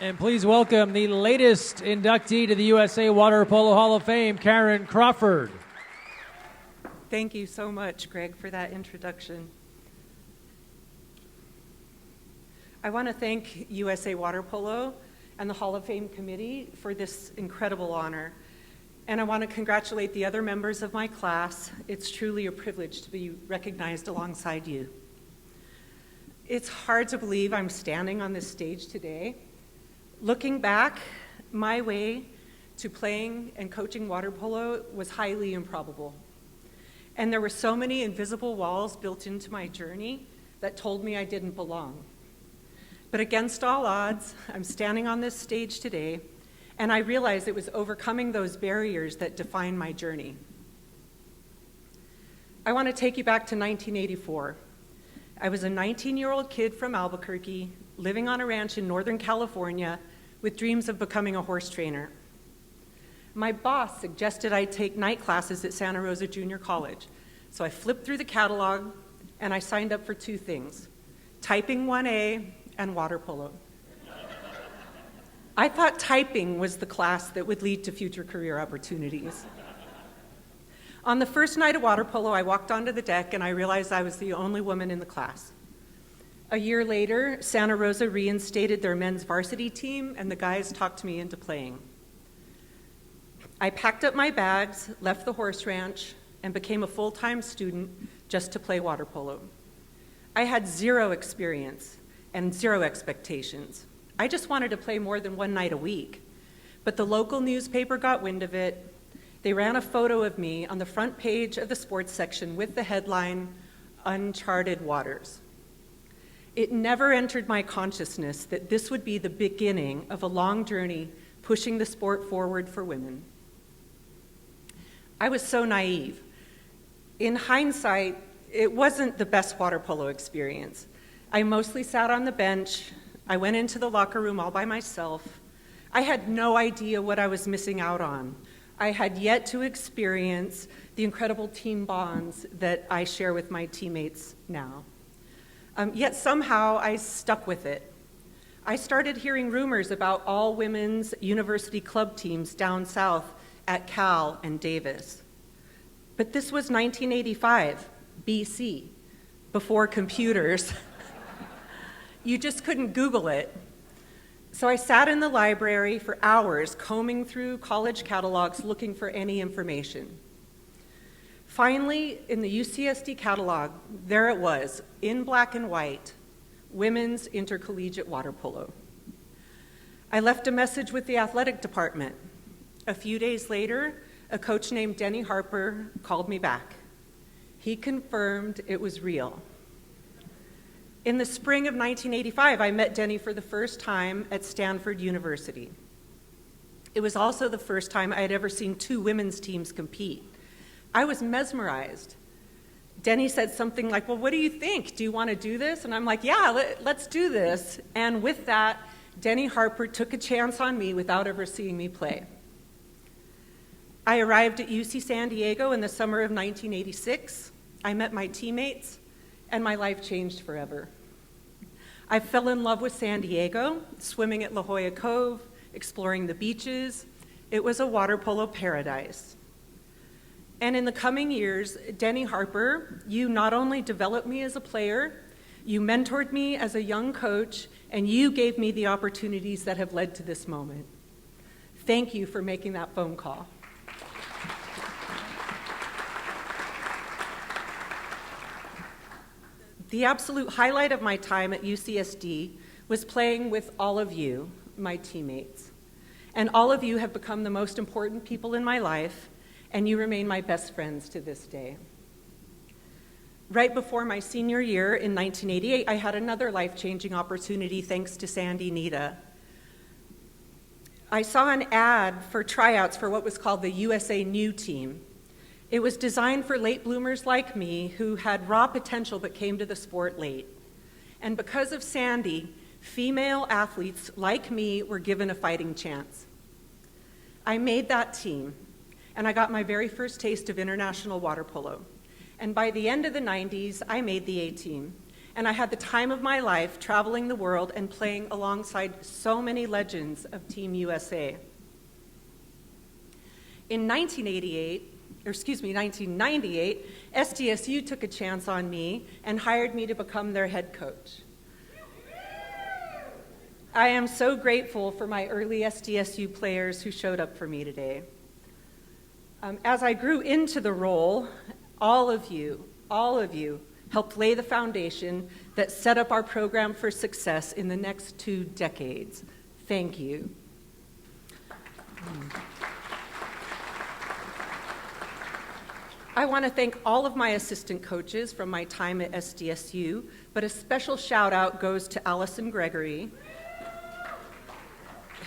And please welcome the latest inductee to the USA Water Polo Hall of Fame, Carin Crawford. Thank you so much, Greg, for that introduction. I want to thank USA Water Polo and the Hall of Fame Committee for this incredible honor. And I want to congratulate the other members of my class. It's truly a privilege to be recognized alongside you. It's hard to believe I'm standing on this stage today. Looking back, my way to playing and coaching water polo was highly improbable. And there were so many invisible walls built into my journey that told me I didn't belong. But against all odds, I'm standing on this stage today, and I realized it was overcoming those barriers that define my journey. I want to take you back to 1984. I was a 19-year-old kid from Albuquerque, living on a ranch in Northern California, with dreams of becoming a horse trainer. My boss suggested I take night classes at Santa Rosa Junior College, so I flipped through the catalog and I signed up for two things: typing 1A and water polo. I thought typing was the class that would lead to future career opportunities. On the first night of water polo, I walked onto the deck and I realized I was the only woman in the class. A year later, Santa Rosa reinstated their men's varsity team, and the guys talked me into playing. I packed up my bags, left the horse ranch, and became a full-time student just to play water polo. I had zero experience and zero expectations. I just wanted to play more than one night a week. But the local newspaper got wind of it. They ran a photo of me on the front page of the sports section with the headline, "Uncharted Waters." It never entered my consciousness that this would be the beginning of a long journey pushing the sport forward for women. I was so naive. In hindsight, it wasn't the best water polo experience. I mostly sat on the bench. I went into the locker room all by myself. I had no idea what I was missing out on. I had yet to experience the incredible team bonds that I share with my teammates now. Yet somehow I stuck with it. I started hearing rumors about all women's university club teams down south at Cal and Davis. But this was 1985, BC, before computers. You just couldn't Google it. So I sat in the library for hours combing through college catalogs looking for any information. Finally, in the UCSD catalog, there it was, in black and white, Women's Intercollegiate Water Polo. I left a message with the athletic department. A few days later, a coach named Denny Harper called me back. He confirmed it was real. In the spring of 1985, I met Denny for the first time at Stanford University. It was also the first time I had ever seen two women's teams compete. I was mesmerized. Denny said something like, "Well, what do you think? Do you want to do this?" And I'm like, "Yeah, let's do this." And with that, Denny Harper took a chance on me without ever seeing me play. I arrived at UC San Diego in the summer of 1986. I met my teammates, and my life changed forever. I fell in love with San Diego, swimming at La Jolla Cove, exploring the beaches. It was a water polo paradise. And in the coming years, Denny Harper, you not only developed me as a player, you mentored me as a young coach, and you gave me the opportunities that have led to this moment. Thank you for making that phone call. The absolute highlight of my time at UCSD was playing with all of you, my teammates. And all of you have become the most important people in my life, and you remain my best friends to this day. Right before my senior year in 1988, I had another life-changing opportunity thanks to Sandy Nita. I saw an ad for tryouts for what was called the USA New Team. It was designed for late bloomers like me who had raw potential but came to the sport late. And because of Sandy, female athletes like me were given a fighting chance. I made that team, and I got my very first taste of international water polo. And by the end of the 90s, I made the A team. and I had the time of my life traveling the world and playing alongside so many legends of Team USA. In 1998, SDSU took a chance on me and hired me to become their head coach. I am so grateful for my early SDSU players who showed up for me today. As I grew into the role, all of you helped lay the foundation that set up our program for success in the next 2 decades. Thank you. I want to thank all of my assistant coaches from my time at SDSU, but a special shout out goes to Allison Gregory,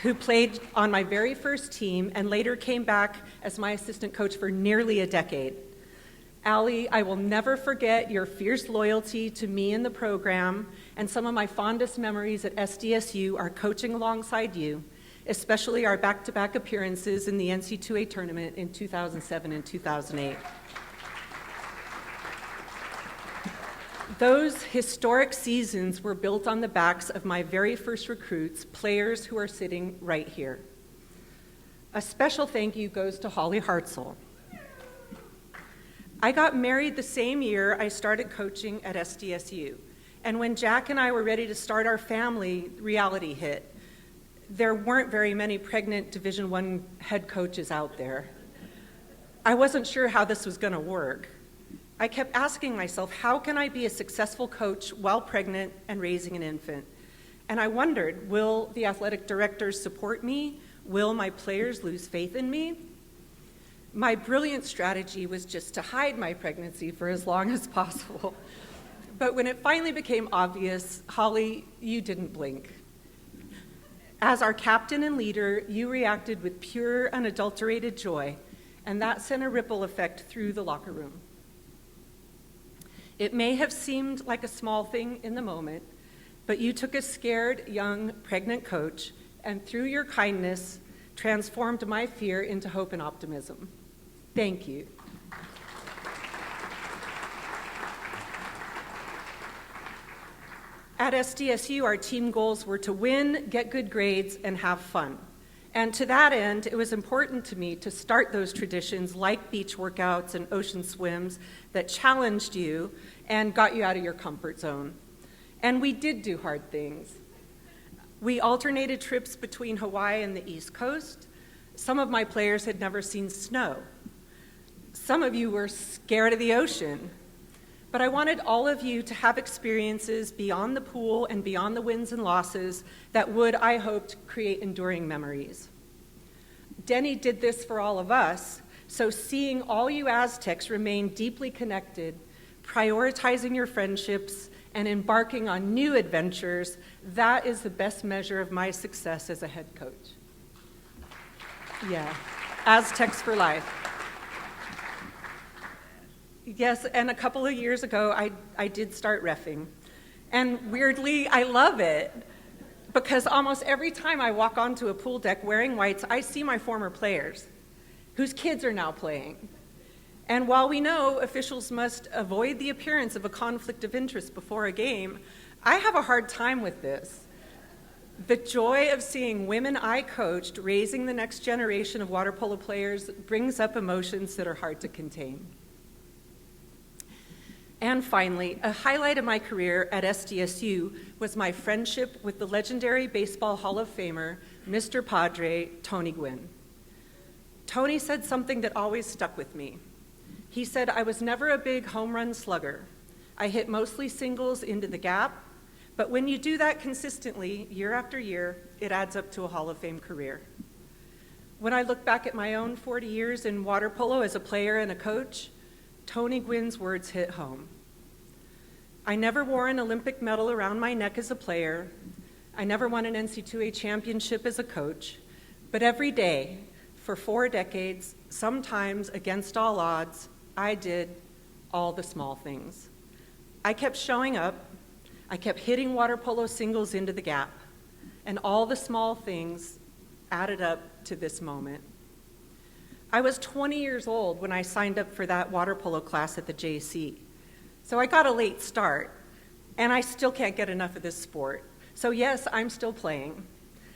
who played on my very first team and later came back as my assistant coach for nearly a decade. Allie, I will never forget your fierce loyalty to me and the program, and some of my fondest memories at SDSU are coaching alongside you, especially our back-to-back appearances in the NC2A tournament in 2007 and 2008. Those historic seasons were built on the backs of my very first recruits, players who are sitting right here. A special thank you goes to Holly Hartzell. I got married the same year I started coaching at SDSU, and when Jack and I were ready to start our family, reality hit. There weren't very many pregnant Division I head coaches out there. I wasn't sure how this was going to work. I kept asking myself, how can I be a successful coach while pregnant and raising an infant? And I wondered, will the athletic directors support me? Will my players lose faith in me? My brilliant strategy was just to hide my pregnancy for as long as possible. But when it finally became obvious, Holly, you didn't blink. As our captain and leader, you reacted with pure, unadulterated joy, and that sent a ripple effect through the locker room. It may have seemed like a small thing in the moment, but you took a scared, young, pregnant coach, and through your kindness, transformed my fear into hope and optimism. Thank you. At SDSU, our team goals were to win, get good grades, and have fun. And to that end, it was important to me to start those traditions like beach workouts and ocean swims that challenged you and got you out of your comfort zone. And we did do hard things. We alternated trips between Hawaii and the East Coast. Some of my players had never seen snow. Some of you were scared of the ocean. But I wanted all of you to have experiences beyond the pool and beyond the wins and losses that would, I hoped, create enduring memories. Denny did this for all of us, so seeing all you Aztecs remain deeply connected, prioritizing your friendships, and embarking on new adventures, that is the best measure of my success as a head coach. Yeah, Aztecs for life. Yes, and a couple of years ago, I did start reffing. And weirdly, I love it, because almost every time I walk onto a pool deck wearing whites, I see my former players, whose kids are now playing. And while we know officials must avoid the appearance of a conflict of interest before a game, I have a hard time with this. The joy of seeing women I coached raising the next generation of water polo players brings up emotions that are hard to contain. And finally, a highlight of my career at SDSU was my friendship with the legendary Baseball Hall of Famer, Mr. Padre, Tony Gwynn. Tony said something that always stuck with me. He said, I was never a big home run slugger. I hit mostly singles into the gap, but when you do that consistently, year after year, it adds up to a Hall of Fame career. When I look back at my own 40 years in water polo as a player and a coach, Tony Gwynn's words hit home. I never wore an Olympic medal around my neck as a player. I never won an NC2A championship as a coach. But every day, for 4 decades, sometimes against all odds, I did all the small things. I kept showing up. I kept hitting water polo singles into the gap. And all the small things added up to this moment. I was 20 years old when I signed up for that water polo class at the JC. So I got a late start, And I still can't get enough of this sport. So yes, I'm still playing.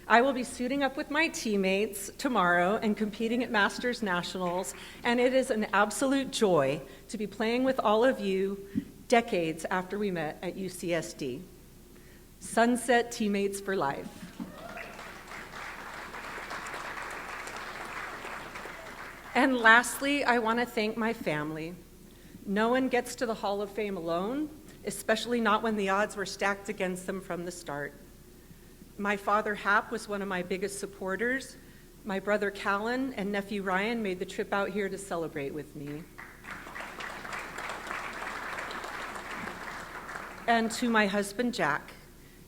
I will be suiting up with my teammates tomorrow and competing at Masters Nationals, and it is an absolute joy to be playing with all of you decades after we met at UCSD. Sunset teammates for life. And lastly, I want to thank my family. No one gets to the Hall of Fame alone, especially not when the odds were stacked against them from the start. My father, Hap, was one of my biggest supporters. My brother, Callan, and nephew, Ryan, made the trip out here to celebrate with me. And to my husband, Jack,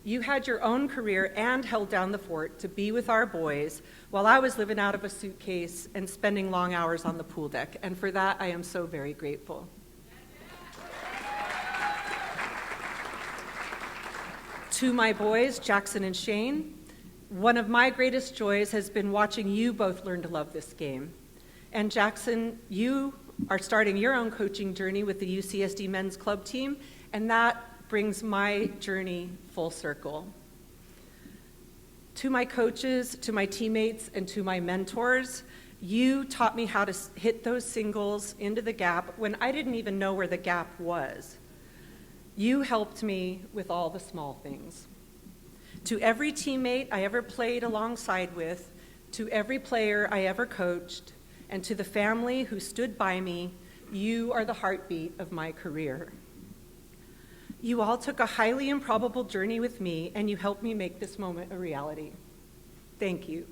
you had your own career and held down the fort to be with our boys while I was living out of a suitcase and spending long hours on the pool deck. And for that, I am so very grateful. To my boys, Jackson and Shane, one of my greatest joys has been watching you both learn to love this game. And Jackson, you are starting your own coaching journey with the UCSD men's club team, and that brings my journey full circle. To my coaches, to my teammates, and to my mentors, you taught me how to hit those singles into the gap when I didn't even know where the gap was. You helped me with all the small things. To every teammate I ever played alongside with, to every player I ever coached, and to the family who stood by me, you are the heartbeat of my career. You all took a highly improbable journey with me, and you helped me make this moment a reality. Thank you.